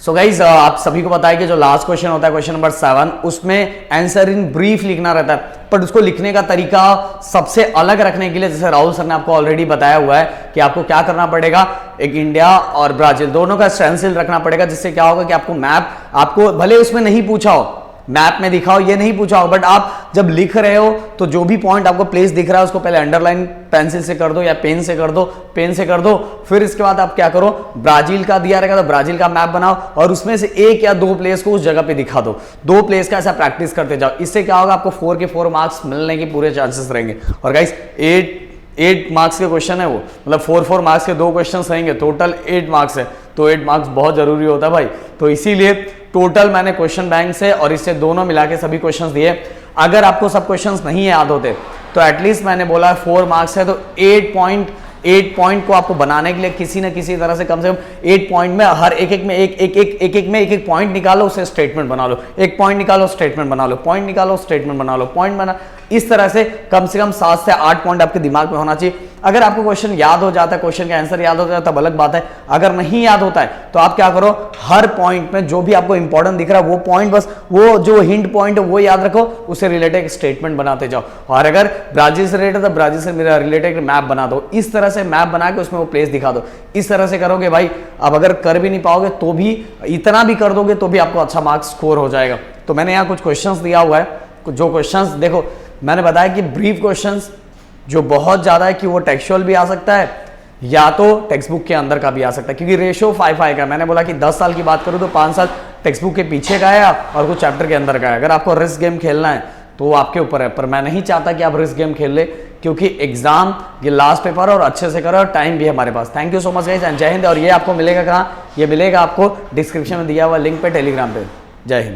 So guys आप सभी को पता है कि जो लास्ट क्वेश्चन होता है क्वेश्चन नंबर 7, उसमें आंसर इन ब्रीफ लिखना रहता है, पर उसको लिखने का तरीका सबसे अलग रखने के लिए जैसे राहुल सर ने आपको ऑलरेडी बताया हुआ है कि आपको क्या करना पड़ेगा, एक इंडिया और ब्राजील दोनों का स्टेंसिल रखना पड़ेगा, जिससे क्या होगा कि आपको मैप, आपको भले उसमें नहीं पूछा हो, मैप में दिखाओ ये नहीं पूछा हो, बट आप जब लिख रहे हो तो जो भी पॉइंट आपको प्लेस दिख रहा है उसको पहले अंडरलाइन पेंसिल से कर दो या पेन से कर दो, पेन से कर दो। फिर इसके बाद आप क्या करो, ब्राजील का दिया रहेगा तो ब्राजील का मैप बनाओ और उसमें से एक या दो प्लेस को उस जगह पे दिखा दो, दो प्लेस का ऐसा प्रैक्टिस करते जाओ। इससे क्या होगा, आपको 4 के 4 मार्क्स मिलने के पूरे चांसेस रहेंगे। और गाइस 8 मार्क्स के क्वेश्चन है वो, मतलब 4 मार्क्स के 2 क्वेश्चन रहेंगे, टोटल 8 मार्क्स है, तो 8 मार्क्स बहुत जरूरी होता है भाई। तो इसीलिए टोटल मैंने क्वेश्चन बैंक से और इससे दोनों मिला के सभी क्वेश्चंस दिए। अगर आपको सब क्वेश्चंस नहीं याद होते तो एटलीस्ट मैंने बोला 4 मार्क्स है तो 8 पॉइंट को आपको बनाने के लिए किसी ना किसी तरह से कम 8 पॉइंट में हर एक में एक पॉइंट निकालो, उसे स्टेटमेंट बना लो, एक पॉइंट निकालो स्टेटमेंट बना लो, पॉइंट निकालो स्टेटमेंट बना लो, पॉइंट बना, इस तरह से कम 7 से 8 पॉइंट आपके दिमाग में होना चाहिए। अगर आपको क्वेश्चन याद हो जाता है, क्वेश्चन का आंसर याद हो जाता है तब अलग बात है। अगर नहीं याद होता है तो आप क्या करो, हर पॉइंट में जो भी आपको इंपॉर्टेंट दिख रहा है वो पॉइंट, बस वो जो हिंट पॉइंट है वो याद रखो, उससे रिलेटेड एक स्टेटमेंट बनाते जाओ। और अगर ब्राजील से रिलेटेड तो ब्राजील से मेरा रिलेटेड मैप बना दो, इस तरह से मैप बना के उसमें वो प्लेस दिखा दो। इस तरह से करोगे भाई, अब अगर कर भी नहीं पाओगे तो भी इतना भी कर दोगे तो भी आपको अच्छा मार्क्स स्कोर हो जाएगा। तो मैंने यहाँ कुछ क्वेश्चंस दिया हुआ है, जो क्वेश्चंस देखो मैंने बताया कि ब्रीफ क्वेश्चंस जो बहुत ज्यादा है कि वो टेक्सचुअल भी आ सकता है या तो टेक्स्ट बुक के अंदर का भी आ सकता है, क्योंकि रेशियो 5:5 का। मैंने बोला कि 10 साल की बात करूं तो 5 साल टेक्स्ट बुक के पीछे का है और कुछ चैप्टर के अंदर का है। अगर आपको रिस्क गेम खेलना है तो वो आपके ऊपर है, पर मैं नहीं चाहता कि आप रिस्क गेम खेल ले, क्योंकि एग्जाम ये लास्ट पेपर और अच्छे से करो और टाइम भी है हमारे पास। Thank you so much guys and जय हिंद। और ये आपको मिलेगा कहाँ, ये मिलेगा आपको डिस्क्रिप्शन में दिया हुआ लिंक पे, टेलीग्राम पे। जय हिंद।